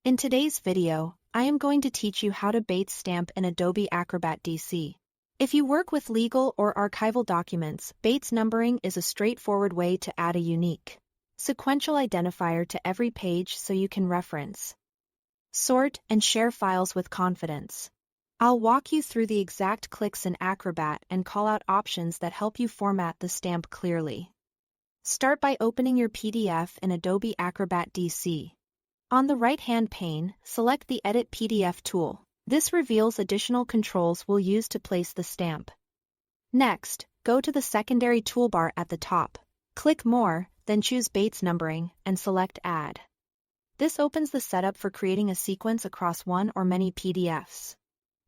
In today's video, I am going to teach you how to Bates stamp in Adobe Acrobat DC. If you work with legal or archival documents, Bates numbering is a straightforward way to add a unique, sequential identifier to every page so you can reference, sort, and share files with confidence. I'll walk you through the exact clicks in Acrobat and call out options that help you format the stamp clearly. Start by opening your PDF in Adobe Acrobat DC. On the right-hand pane, select the Edit PDF tool. This reveals additional controls we'll use to place the stamp. Next, go to the secondary toolbar at the top. Click More, then choose Bates Numbering, and select Add. This opens the setup for creating a sequence across one or many PDFs.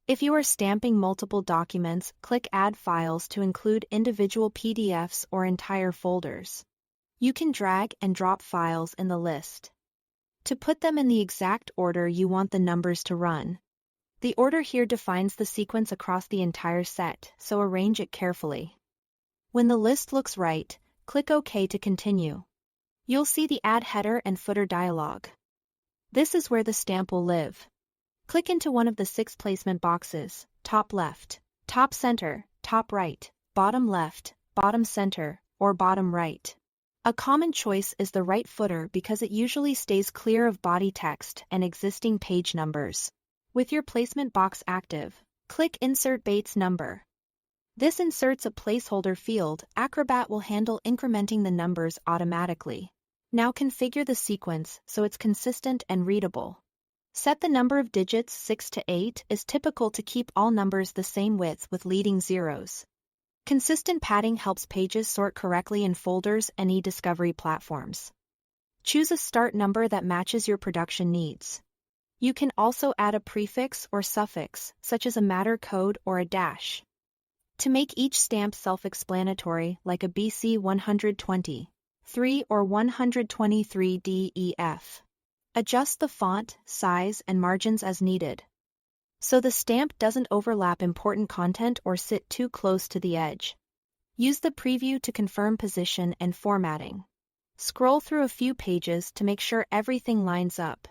If you are stamping multiple documents, click Add Files to include individual PDFs or entire folders. You can drag and drop files in the list to put them in the exact order you want the numbers to run. The order here defines the sequence across the entire set, so arrange it carefully. When the list looks right, click OK to continue. You'll see the Add Header and Footer dialog. This is where the stamp will live. Click into one of the 6 placement boxes: top left, top center, top right, bottom left, bottom center, or bottom right. A common choice is the right footer because it usually stays clear of body text and existing page numbers. With your placement box active, click Insert Bates Number. This inserts a placeholder field. Acrobat will handle incrementing the numbers automatically. Now configure the sequence so it's consistent and readable. Set the number of digits 6 to 8 is typical to keep all numbers the same width with leading zeros. Consistent padding helps pages sort correctly in folders and e-discovery platforms. Choose a start number that matches your production needs. You can also add a prefix or suffix, such as a matter code or a dash, to make each stamp self-explanatory, like a BC 120, 3 or 123 DEF. Adjust the font, size, and margins as needed, so the stamp doesn't overlap important content or sit too close to the edge. Use the preview to confirm position and formatting. Scroll through a few pages to make sure everything lines up,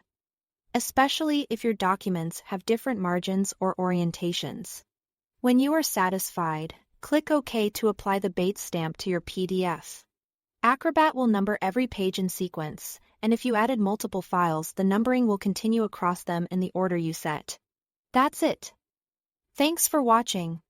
especially if your documents have different margins or orientations. When you are satisfied, click OK to apply the Bates stamp to your PDF. Acrobat will number every page in sequence, and if you added multiple files, the numbering will continue across them in the order you set. That's it. Thanks for watching.